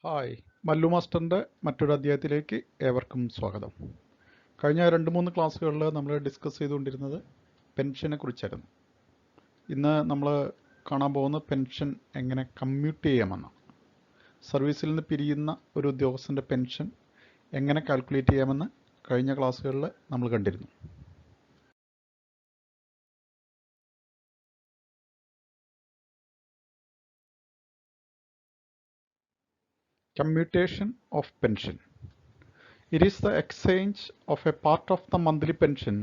Hi, Mallu മാസ്റ്ററിൻ്റെ മറ്റൊരു അധ്യായത്തിലേക്ക് ഏവർക്കും സ്വാഗതം. കഴിഞ്ഞ 2-3 ക്ലാസ്സുകളിൽ നമ്മൾ ഡിസ്കസ് ചെയ്തുകൊണ്ടിരുന്നത് പെൻഷനെ കുറിച്ചായിരുന്നു. ഇന്ന് നമ്മൾ കാണാൻ പോകുന്ന പെൻഷൻ എങ്ങനെ കമ്മ്യൂട്ട് ചെയ്യാമെന്നാണ്. സർവീസിൽ നിന്ന് പിരിയുന്ന ഒരു ഉദ്യോഗസ്ഥൻ്റെ പെൻഷൻ എങ്ങനെ കാൽക്കുലേറ്റ് ചെയ്യാമെന്ന് കഴിഞ്ഞ ക്ലാസ്സുകളിൽ നമ്മൾ കണ്ടിരുന്നു. Commutation of pension. It is the exchange of a part of the monthly pension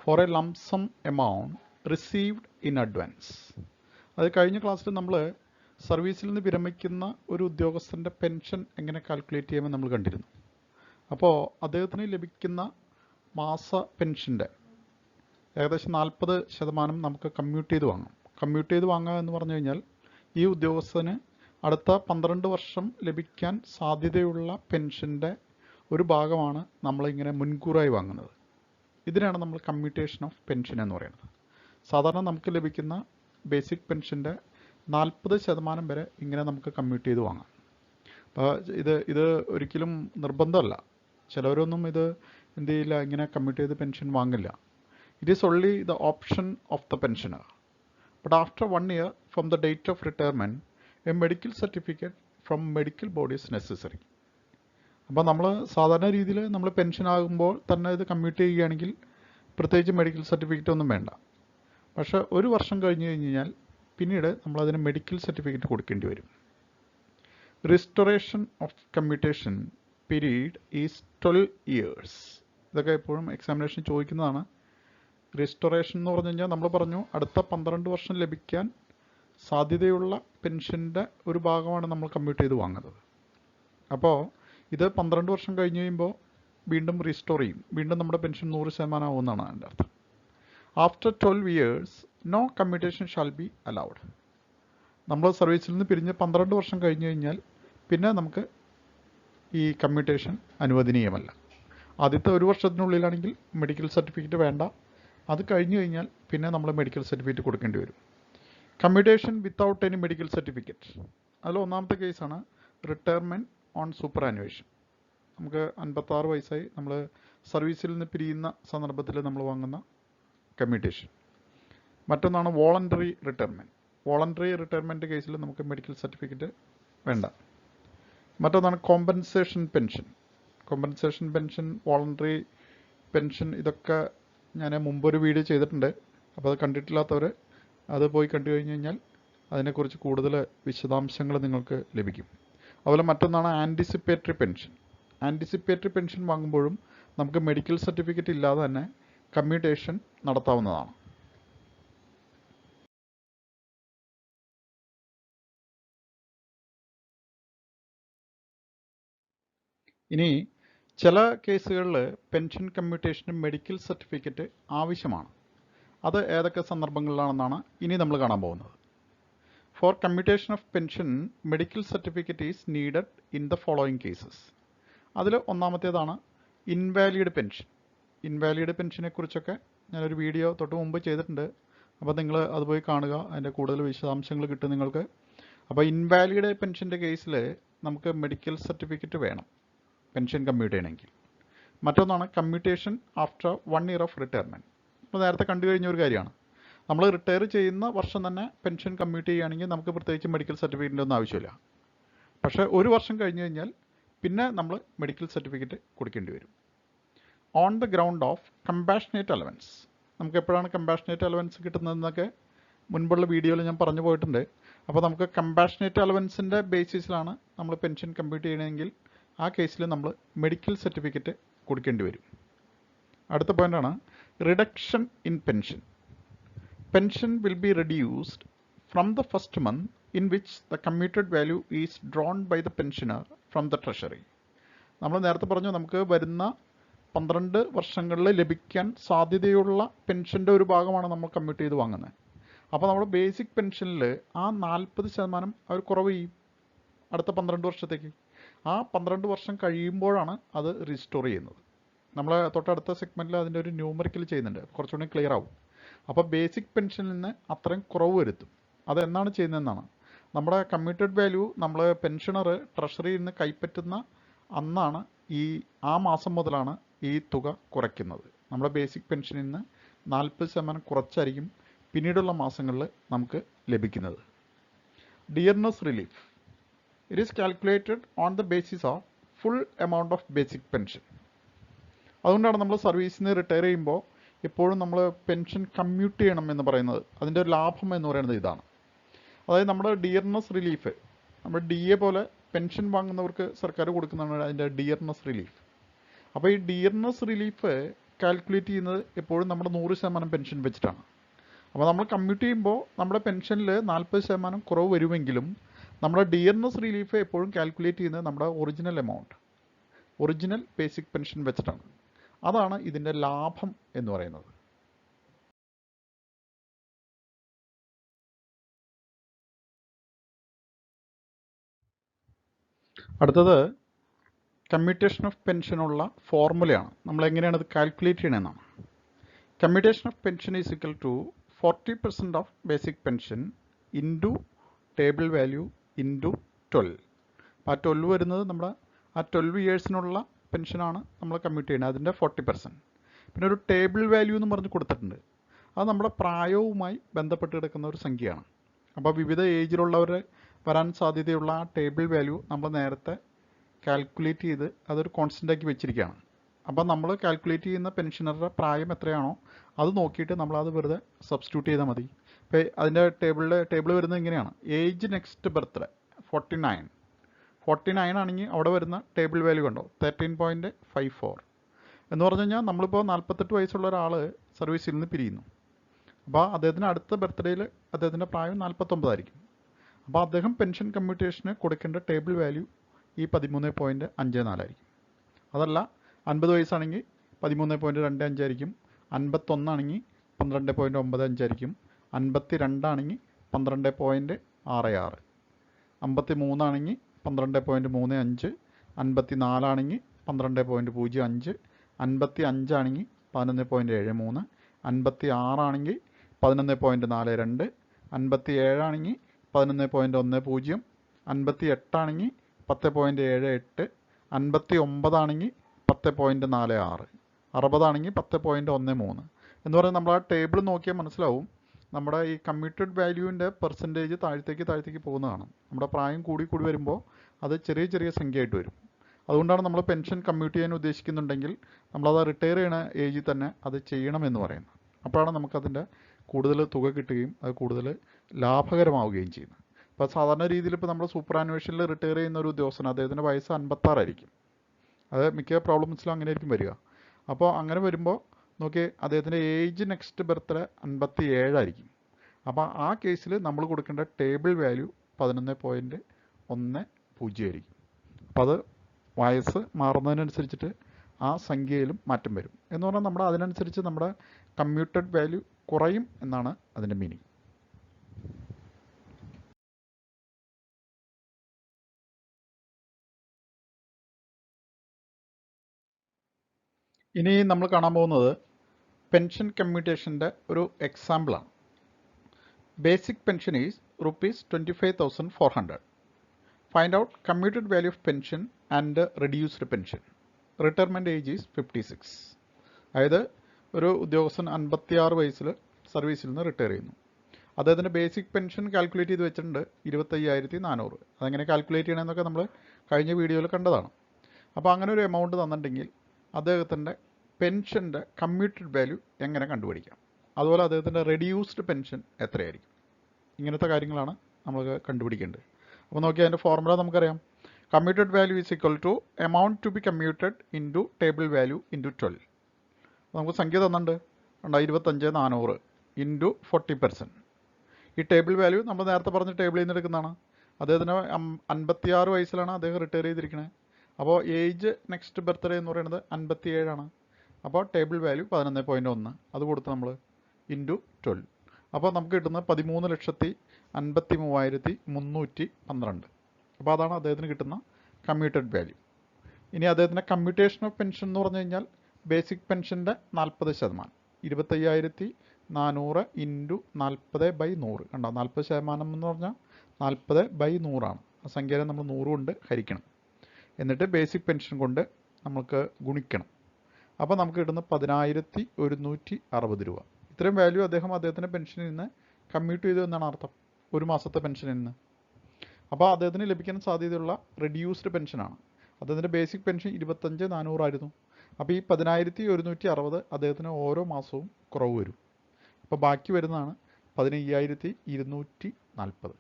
for a lump sum amount received in advance. അത് കഴിഞ്ഞ ക്ലാസ്സിൽ നമ്മൾ സർവീസിൽ നിന്ന് വിരമിക്കുന്ന ഒരു ഉദ്യോഗസ്ഥൻ്റെ പെൻഷൻ എങ്ങനെ കാൽക്കുലേറ്റ് ചെയ്യുമെന്ന് നമ്മൾ കണ്ടിരുന്നു. അപ്പോൾ അദ്ദേഹത്തിന് ലഭിക്കുന്ന മാസ പെൻഷൻ്റെ ഏകദേശം 40% നമുക്ക് കമ്മ്യൂട്ട് ചെയ്ത് വാങ്ങാം. കമ്മ്യൂട്ട് ചെയ്ത് വാങ്ങുക എന്ന് പറഞ്ഞു കഴിഞ്ഞാൽ ഈ ഉദ്യോഗസ്ഥന് അടുത്ത 12 വർഷം ലഭിക്കാൻ സാധ്യതയുള്ള പെൻഷൻ്റെ ഒരു ഭാഗമാണ് നമ്മളിങ്ങനെ മുൻകൂറായി വാങ്ങുന്നത്. ഇതിനാണ് നമ്മൾ കമ്മ്യൂട്ടേഷൻ ഓഫ് പെൻഷൻ എന്ന് പറയുന്നത്. സാധാരണ നമുക്ക് ലഭിക്കുന്ന ബേസിക് പെൻഷൻ്റെ 40% വരെ ഇങ്ങനെ നമുക്ക് കമ്മ്യൂട്ട് ചെയ്ത് വാങ്ങാം. അപ്പോൾ ഇത് ഒരിക്കലും നിർബന്ധമല്ല. ചിലവരൊന്നും ഇത് എന്ത് ചെയ്യില്ല, ഇങ്ങനെ കമ്മ്യൂട്ട് ചെയ്ത് പെൻഷൻ വാങ്ങില്ല. It is only the option of the pensioner. But after 1 year from the date of retirement a medical certificate from medical body is necessary. അപ്പോൾ നമ്മൾ സാധാരണ രീതിയിൽ നമ്മൾ പെൻഷൻ ആകുമ്പോൾ തന്നെ ഇത് കമ്മ്യൂട്ട് ചെയ്യുകയാണെങ്കിൽ പ്രത്യേകിച്ച് മെഡിക്കൽ സർട്ടിഫിക്കറ്റ് ഒന്നും വേണ്ട. പക്ഷേ 1 വർഷം കഴിഞ്ഞ് കഴിഞ്ഞാൽ പിന്നീട് നമ്മളതിന് മെഡിക്കൽ സർട്ടിഫിക്കറ്റ് കൊടുക്കേണ്ടി വരും. Restoration of commutation period is 12 years. ഇതൊക്കെ എപ്പോഴും എക്സാമിനേഷൻ ചോദിക്കുന്നതാണ്. റിസ്റ്റോറേഷൻ എന്ന് പറഞ്ഞു കഴിഞ്ഞാൽ നമ്മൾ പറഞ്ഞു അടുത്ത 12 വർഷം ലഭിക്കാൻ സാധ്യതയുള്ള പെൻഷൻ്റെ ഒരു ഭാഗമാണ് നമ്മൾ കമ്മ്യൂട്ട് ചെയ്ത് വാങ്ങുന്നത്. അപ്പോൾ ഇത് 12 വർഷം കഴിഞ്ഞ് കഴിയുമ്പോൾ വീണ്ടും റീസ്റ്റോർ ചെയ്യും. വീണ്ടും നമ്മുടെ പെൻഷൻ 100% ആവുമെന്നാണ് അതിൻ്റെ അർത്ഥം. After 12 years no commutation shall be allowed. നമ്മൾ സർവീസിൽ നിന്ന് പിരിഞ്ഞ് 12 വർഷം കഴിഞ്ഞ് കഴിഞ്ഞാൽ പിന്നെ നമുക്ക് ഈ കമ്മ്യൂട്ടേഷൻ അനുവദനീയമല്ല. ആദ്യത്തെ 1 വർഷത്തിനുള്ളിലാണെങ്കിൽ മെഡിക്കൽ സർട്ടിഫിക്കറ്റ് വേണ്ട. അത് കഴിഞ്ഞ് കഴിഞ്ഞാൽ പിന്നെ നമ്മൾ മെഡിക്കൽ സർട്ടിഫിക്കറ്റ് കൊടുക്കേണ്ടി വരും. Commutation without any medical certificate, അതിൽ ഒന്നാമത്തെ കേസാണ് റിട്ടയർമെൻറ്റ് ഓൺ സൂപ്പർ ആനുവേഷൻ. നമുക്ക് 56 വയസ്സായി നമ്മൾ സർവീസിൽ നിന്ന് പിരിയുന്ന സന്ദർഭത്തിൽ നമ്മൾ വാങ്ങുന്ന കമ്മ്യൂട്ടേഷൻ. മറ്റൊന്നാണ് വോളണ്ടറി റിട്ടയർമെൻറ്റ്. വോളണ്ടറി റിട്ടയർമെൻറ്റ് കേസിൽ നമുക്ക് മെഡിക്കൽ സർട്ടിഫിക്കറ്റ് വേണ്ട. മറ്റൊന്നാണ് compensation pension. Compensation pension, voluntary pension, ഇതൊക്കെ ഞാൻ മുമ്പൊരു വീഡിയോ ചെയ്തിട്ടുണ്ട്. അപ്പോൾ അത് കണ്ടിട്ടില്ലാത്തവർ അത് പോയി കണ്ടു കഴിഞ്ഞ് കഴിഞ്ഞാൽ അതിനെക്കുറിച്ച് കൂടുതൽ വിശദാംശങ്ങൾ നിങ്ങൾക്ക് ലഭിക്കും. അതുപോലെ മറ്റൊന്നാണ് ആൻറ്റിസിപ്പേറ്ററി പെൻഷൻ. ആൻറ്റിസിപ്പേറ്ററി പെൻഷൻ വാങ്ങുമ്പോഴും നമുക്ക് മെഡിക്കൽ സർട്ടിഫിക്കറ്റ് ഇല്ലാതെ തന്നെ കമ്മ്യൂട്ടേഷൻ നടത്താവുന്നതാണ്. ഇനി ചില കേസുകളിൽ പെൻഷൻ കമ്മ്യൂട്ടേഷന് മെഡിക്കൽ സർട്ടിഫിക്കറ്റ് ആവശ്യമാണ്. അത് ഏതൊക്കെ സന്ദർഭങ്ങളിലാണെന്നാണ് ഇനി നമ്മൾ കാണാൻ പോകുന്നത്. For commutation of pension medical certificate is needed in the following cases. അതിൽ ഒന്നാമത്തേതാണ് ഇൻവാലിഡ് പെൻഷൻ. ഇൻവാലിഡ് പെൻഷനെ കുറിച്ചൊക്കെ ഞാനൊരു വീഡിയോ തൊട്ട് മുമ്പ് ചെയ്തിട്ടുണ്ട്. അപ്പോൾ നിങ്ങൾ അത് പോയി കാണുക, അതിൻ്റെ കൂടുതൽ വിശദാംശങ്ങൾ കിട്ടും നിങ്ങൾക്ക്. അപ്പോൾ ഇൻവാലിഡ് പെൻഷൻ്റെ കേസിൽ നമുക്ക് മെഡിക്കൽ സർട്ടിഫിക്കറ്റ് വേണം പെൻഷൻ കമ്മ്യൂട്ട് ചെയ്യണമെങ്കിൽ. മറ്റൊന്നാണ് commutation after 1 year of retirement. അപ്പോൾ നേരത്തെ കണ്ടു കഴിഞ്ഞ ഒരു കാര്യമാണ്. നമ്മൾ റിട്ടയർ ചെയ്യുന്ന വർഷം തന്നെ പെൻഷൻ കമ്മ്യൂട്ട് ചെയ്യുകയാണെങ്കിൽ നമുക്ക് പ്രത്യേകിച്ച് മെഡിക്കൽ സർട്ടിഫിക്കറ്റിൻ്റെ ഒന്നും ആവശ്യമില്ല. പക്ഷേ 1 വർഷം കഴിഞ്ഞ് കഴിഞ്ഞാൽ പിന്നെ നമ്മൾ മെഡിക്കൽ സർട്ടിഫിക്കറ്റ് കൊടുക്കേണ്ടി വരും. On the ground of compassionate allowance. നമുക്ക് എപ്പോഴാണ് കമ്പാഷനേറ്റ് അലവൻസ് കിട്ടുന്നതെന്നൊക്കെ മുൻപുള്ള വീഡിയോയിൽ ഞാൻ പറഞ്ഞു പോയിട്ടുണ്ട്. അപ്പോൾ നമുക്ക് കമ്പാഷനേറ്റ് അലവൻസിൻ്റെ ബേസിസിലാണ് നമ്മൾ പെൻഷൻ കമ്പ്യൂട്ട് ചെയ്യണമെങ്കിൽ ആ കേസിൽ നമ്മൾ മെഡിക്കൽ സർട്ടിഫിക്കറ്റ് കൊടുക്കേണ്ടി വരും. അടുത്ത പോയിൻ്റാണ് reduction in pension. Pension will be reduced from the first month in which the commuted value is drawn by the pensioner from the treasury. നമ്മൾ നേരത്തെ പറഞ്ഞു നമുക്ക് വരുന്ന 12 വർഷങ്ങളിൽ ലഭിക്കാൻ സാധ്യതയുള്ള പെൻഷൻ്റെ ഒരു ഭാഗമാണ് നമ്മൾ കമ്മ്യൂട്ട് ചെയ്ത് വാങ്ങുന്നത്. അപ്പോൾ നമ്മൾ ബേസിക് പെൻഷനിൽ ആ 40% അവർ കുറവ് ചെയ്യും അടുത്ത 12 വർഷത്തേക്ക്. ആ 12 വർഷം കഴിയുമ്പോഴാണ് അത് റീസ്റ്റോർ ചെയ്യുന്നത്. നമ്മൾ തൊട്ടടുത്ത സെഗ്മെൻറ്റിൽ അതിൻ്റെ ഒരു ന്യൂമറിക്കൽ ചെയ്യുന്നുണ്ട്, കുറച്ചുകൂടി ക്ലിയർ ആവും. അപ്പോൾ ബേസിക് പെൻഷനിൽ നിന്ന് അത്രയും കുറവ് വരുത്തും. അതെന്നാണ് ചെയ്യുന്നതെന്നാണ് നമ്മുടെ കമ്മ്യൂട്ടഡ് വാല്യൂ നമ്മൾ പെൻഷനർ ട്രഷറിയിൽ നിന്ന് കൈപ്പറ്റുന്ന അന്നാണ് ആ മാസം മുതലാണ് ഈ തുക കുറയ്ക്കുന്നത്. നമ്മുടെ ബേസിക് പെൻഷനിൽ നിന്ന് 40% കുറച്ചായിരിക്കും പിന്നീടുള്ള മാസങ്ങളിൽ നമുക്ക് ലഭിക്കുന്നത്. Dearness relief it is calculated on the basis of full amount of basic pension. അതുകൊണ്ടാണ് നമ്മൾ സർവീസിൽ നിന്ന് റിട്ടയർ ചെയ്യുമ്പോൾ എപ്പോഴും നമ്മൾ പെൻഷൻ കമ്മ്യൂട്ട് ചെയ്യണം എന്ന് പറയുന്നത്. അതിൻ്റെ ഒരു ലാഭം എന്ന് പറയുന്നത് ഇതാണ്. അതായത് നമ്മുടെ ഡിയർനെസ് റിലീഫ്, നമ്മുടെ DA പോലെ പെൻഷൻ വാങ്ങുന്നവർക്ക് സർക്കാർ കൊടുക്കുന്നതാണ് അതിൻ്റെ ഡിയർനെസ് റിലീഫ്. അപ്പോൾ ഈ ഡിയർനെസ് റിലീഫ് കാൽക്കുലേറ്റ് ചെയ്യുന്നത് എപ്പോഴും നമ്മുടെ 100% പെൻഷൻ വെച്ചിട്ടാണ്. അപ്പോൾ നമ്മൾ കമ്മ്യൂട്ട് ചെയ്യുമ്പോൾ നമ്മുടെ പെൻഷനിൽ 40% കുറവ് വരുമെങ്കിലും നമ്മുടെ ഡിയർനെസ് റിലീഫ് എപ്പോഴും കാൽക്കുലേറ്റ് ചെയ്യുന്നത് നമ്മുടെ original amount, original basic pension വെച്ചിട്ടാണ്. അതാണ് ഇതിൻ്റെ ലാഭം എന്ന് പറയുന്നത്. അടുത്തത് കമ്മ്യൂട്ടേഷൻ ഓഫ് പെൻഷനുള്ള ഫോർമുലയാണ്. നമ്മൾ എങ്ങനെയാണ് ഇത് കാൽക്കുലേറ്റ് ചെയ്യണമെന്നാണ്. Commutation of pension is equal to 40% of basic pension into table value into 12. ആ 12 വരുന്നത് നമ്മുടെ ആ 12 ഇയേഴ്സിനുള്ള പെൻഷനാണ് നമ്മൾ കമ്മ്യൂട്ട് ചെയ്യുന്നത്, അതിൻ്റെ 40%. പിന്നെ ഒരു ടേബിൾ വാല്യൂ എന്ന് പറഞ്ഞ് കൊടുത്തിട്ടുണ്ട്. അത് നമ്മുടെ പ്രായവുമായി ബന്ധപ്പെട്ട് കിടക്കുന്ന ഒരു സംഖ്യയാണ്. അപ്പോൾ വിവിധ ഏജിലുള്ളവർ വരാൻ സാധ്യതയുള്ള ആ ടേബിൾ വാല്യൂ നമ്മൾ നേരത്തെ കാൽക്കുലേറ്റ് ചെയ്ത് അതൊരു കോൺസ്റ്റൻ്റാക്കി വെച്ചിരിക്കുകയാണ്. അപ്പോൾ നമ്മൾ കാൽക്കുലേറ്റ് ചെയ്യുന്ന പെൻഷനറുടെ പ്രായം എത്രയാണോ അത് നോക്കിയിട്ട് നമ്മളത് വെറുതെ സബ്സ്റ്റിറ്റ്യൂട്ട് ചെയ്താൽ മതി. ഇപ്പോൾ അതിൻ്റെ ടേബിൾ വരുന്നത് ഇങ്ങനെയാണ്. ഏജ് നെക്സ്റ്റ് ബർത്ത്ഡേ 49 ആണെങ്കിൽ അവിടെ വരുന്ന ടേബിൾ വാല്യൂ കണ്ടോ 13.54 എന്ന് പറഞ്ഞു കഴിഞ്ഞാൽ നമ്മളിപ്പോൾ 48 വയസ്സുള്ള ഒരാൾ സർവീസിൽ നിന്ന് പിരിയുന്നു. അപ്പോൾ അദ്ദേഹത്തിന് അടുത്ത ബർത്ത്ഡേയിൽ അദ്ദേഹത്തിൻ്റെ പ്രായം 49 ആയിരിക്കും. അപ്പോൾ അദ്ദേഹം പെൻഷൻ കമ്മ്യൂട്ടേഷന് കൊടുക്കേണ്ട ടേബിൾ വാല്യൂ ഈ 13.54 ആയിരിക്കും. അതല്ല 50 വയസ്സാണെങ്കിൽ 13.25 ആയിരിക്കും, 51 ആണെങ്കിൽ 12.95 ആയിരിക്കും, 52 ആണെങ്കിൽ 12.66, 53 ആണെങ്കിൽ 12.35, 54 ആണെങ്കിൽ 12.05, 55 ആണെങ്കിൽ 11.73, 56 ആണെങ്കിൽ 11.42, 57 ആണെങ്കിൽ 11.10, 58 ആണെങ്കിൽ 10.78, 59 ആണെങ്കിൽ 10.46, 60 ആണെങ്കിൽ 10.13 എന്ന് പറയുന്നത് നമ്മൾ ആ ടേബിൾ നോക്കിയാൽ മനസ്സിലാവും. നമ്മുടെ ഈ കമ്മ്യൂട്ടഡ് വാല്യൂവിൻ്റെ പെർസെൻറ്റേജ് താഴത്തേക്ക് പോകുന്നതാണ്. നമ്മുടെ പ്രായം കൂടി വരുമ്പോൾ അത് ചെറിയ ചെറിയ സംഖ്യയായിട്ട് വരും. അതുകൊണ്ടാണ് നമ്മൾ പെൻഷൻ കമ്മ്യൂട്ട് ചെയ്യാൻ ഉദ്ദേശിക്കുന്നുണ്ടെങ്കിൽ നമ്മളത് റിട്ടയർ ചെയ്യണ ഏജിൽ തന്നെ അത് ചെയ്യണമെന്ന് പറയുന്നത്. അപ്പോഴാണ് നമുക്കതിൻ്റെ കൂടുതൽ തുക കിട്ടുകയും അത് കൂടുതൽ ലാഭകരമാവുകയും ചെയ്യുന്നത്. ഇപ്പോൾ സാധാരണ രീതിയിൽ ഇപ്പോൾ നമ്മൾ സൂപ്പർ ആനുവേഷനിൽ റിട്ടയർ ചെയ്യുന്ന ഒരു ഉദ്യോഗസ്ഥന് അദ്ദേഹത്തിൻ്റെ വയസ്സ് 56 ആയിരിക്കും. അത് മിക്ക പ്രോബ്ലംസിലും അങ്ങനെ ആയിരിക്കും വരിക. അപ്പോൾ അങ്ങനെ വരുമ്പോൾ നോക്കി അദ്ദേഹത്തിൻ്റെ ഏജ് നെക്സ്റ്റ് ബർത്ത്ഡേ 57 ആയിരിക്കും. അപ്പോൾ ആ കേസിൽ നമ്മൾ കൊടുക്കേണ്ട ടേബിൾ വാല്യൂ 11.10 ആയിരിക്കും. അപ്പോൾ അത് വയസ്സ് മാറുന്നതിനനുസരിച്ചിട്ട് ആ സംഖ്യയിലും മാറ്റം വരും. എന്ന് പറഞ്ഞാൽ നമ്മുടെ അതിനനുസരിച്ച് നമ്മുടെ കമ്മ്യൂട്ടഡ് വാല്യൂ കുറയും എന്നാണ് അതിൻ്റെ മീനിങ്. ഇനി നമ്മൾ കാണാൻ പോകുന്നത് പെൻഷൻ കമ്മ്യൂട്ടേഷൻ്റെ ഒരു എക്സാമ്പിളാണ്. Basic pension is ₹25,400. Find out commuted value of pension and reduced pension. Retirement age is 56. അതായത് ഒരു ഉദ്യോഗസ്ഥൻ 56 വയസ്സിൽ സർവീസിൽ നിന്ന് റിട്ടയർ ചെയ്യുന്നു. അദ്ദേഹത്തിൻ്റെ ബേസിക് പെൻഷൻ കാൽക്കുലേറ്റ് ചെയ്ത് വെച്ചിട്ടുണ്ട് 25,400. അതെങ്ങനെ കാൽക്കുലേറ്റ് ചെയ്യണമെന്നൊക്കെ നമ്മൾ കഴിഞ്ഞ വീഡിയോയിൽ കണ്ടതാണ്. അപ്പോൾ അങ്ങനെ ഒരു എമൗണ്ട് തന്നിട്ടുണ്ടെങ്കിൽ അദ്ദേഹത്തിൻ്റെ പെൻഷൻ്റെ കമ്മ്യൂട്ടഡ് വാല്യൂ എങ്ങനെ കണ്ടുപിടിക്കാം, അതുപോലെ അദ്ദേഹത്തിൻ്റെ റെഡ്യൂസ്ഡ് പെൻഷൻ എത്രയായിരിക്കും, ഇങ്ങനത്തെ കാര്യങ്ങളാണ് നമ്മൾ കണ്ടുപിടിക്കേണ്ടത്. അപ്പോൾ നോക്കി അതിൻ്റെ ഫോർമുല നമുക്കറിയാം. Commuted value is equal to amount to be commuted into table value into 12. നമുക്ക് സംഖ്യ തന്നിട്ടുണ്ട് 25,400 ഇൻറ്റു 40%. ഈ ടേബിൾ വാല്യൂ നമ്മൾ നേരത്തെ പറഞ്ഞ ടേബിളിൽ നിന്ന് എടുക്കുന്നതാണ്. അദ്ദേഹത്തിന് 56 വയസ്സിലാണ് അദ്ദേഹം റിട്ടയർ ചെയ്തിരിക്കുന്നത്. അപ്പോൾ ഏജ് നെക്സ്റ്റ് ബർത്ത്ഡേ എന്ന് പറയുന്നത് 57 ആണ്. അപ്പോൾ ടേബിൾ വാല്യൂ 11.1 അത് കൊടുത്ത് നമ്മൾ ഇൻറ്റു 12. അപ്പോൾ നമുക്ക് കിട്ടുന്നത് 13,53,312. അപ്പോൾ അതാണ് അദ്ദേഹത്തിന് കിട്ടുന്ന കമ്മ്യൂട്ടഡ് വാല്യൂ. ഇനി അദ്ദേഹത്തിൻ്റെ കമ്മ്യൂട്ടേഷൻ ഓഫ് പെൻഷൻ എന്ന് പറഞ്ഞു കഴിഞ്ഞാൽ ബേസിക് പെൻഷൻ്റെ 40%, 25,400 ഇൻറ്റു 40/100 കണ്ടോ. 40% എന്ന് പറഞ്ഞാൽ 40/100 ആണ്. ആ സംഖ്യയെ നമ്മൾ 100 കൊണ്ട് ഹരിക്കണം. എന്നിട്ട് ബേസിക് പെൻഷൻ കൊണ്ട് നമുക്ക് ഗുണിക്കണം. അപ്പോൾ നമുക്ക് കിട്ടുന്ന 10,160 രൂപ. ഇത്രയും വാല്യൂ അദ്ദേഹത്തിൻ്റെ പെൻഷനിൽ നിന്ന് കമ്മ്യൂട്ട് ചെയ്തു എന്നാണ് അർത്ഥം, ഒരു മാസത്തെ പെൻഷനിൽ നിന്ന്. അപ്പോൾ അദ്ദേഹത്തിന് ലഭിക്കാൻ സാധ്യതയുള്ള റെഡ്യൂസ്ഡ് പെൻഷനാണ്. അദ്ദേഹത്തിൻ്റെ ബേസിക് പെൻഷൻ 25,400 ആയിരുന്നു. അപ്പോൾ ഈ 10,160 അദ്ദേഹത്തിന് ഓരോ മാസവും കുറവ് വരും. അപ്പോൾ ബാക്കി വരുന്നതാണ് 15,240.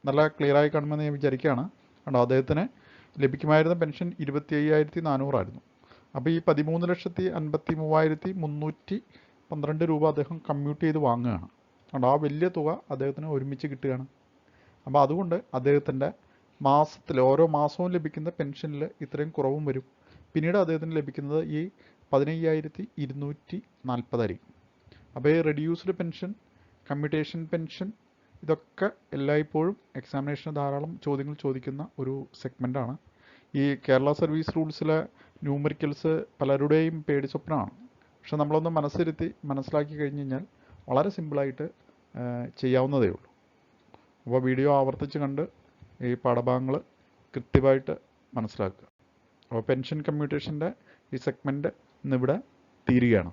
നല്ല ക്ലിയറായി കാണുമെന്ന് ഞാൻ വിചാരിക്കുകയാണ്. കണ്ടോ, അദ്ദേഹത്തിന് ലഭിക്കുമായിരുന്ന പെൻഷൻ 25,400 ആയിരുന്നു. അപ്പോൾ ഈ 13,53,312 രൂപ അദ്ദേഹം കമ്മ്യൂട്ട് ചെയ്ത് വാങ്ങുകയാണ്. കണ്ടോ, ആ വലിയ തുക അദ്ദേഹത്തിന് ഒരുമിച്ച് കിട്ടുകയാണ്. അപ്പോൾ അതുകൊണ്ട് അദ്ദേഹത്തിൻ്റെ ഓരോ മാസവും ലഭിക്കുന്ന പെൻഷനിൽ ഇത്രയും കുറവും വരും. പിന്നീട് അദ്ദേഹത്തിന് ലഭിക്കുന്നത് ഈ 15,240 ആയിരിക്കും. അപ്പോൾ ഈ റെഡ്യൂസ്ഡ് പെൻഷൻ, കമ്മ്യൂട്ടേഷൻ പെൻഷൻ, ഇതൊക്കെ എല്ലായ്പ്പോഴും എക്സാമിനേഷന് ധാരാളം ചോദ്യങ്ങൾ ചോദിക്കുന്ന ഒരു സെഗ്മെൻറ്റാണ്. ഈ കേരള സർവീസ് റൂൾസിലെ ന്യൂമറിക്കൽസ് പലരുടെയും പേടി സ്വപ്നമാണ്. പക്ഷെ നമ്മളൊന്ന് മനസ്സിലാക്കി കഴിഞ്ഞ് കഴിഞ്ഞാൽ വളരെ സിമ്പിളായിട്ട് ചെയ്യാവുന്നതേ ഉള്ളൂ. അപ്പോൾ വീഡിയോ ആവർത്തിച്ച് കണ്ട് ഈ പാഠഭാഗങ്ങൾ കൃത്യമായിട്ട് മനസ്സിലാക്കുക. അപ്പോൾ പെൻഷൻ കമ്മ്യൂട്ടേഷൻ്റെ ഈ സെഗ്മെൻറ്റ് ഇന്നിവിടെ തീരുകയാണ്.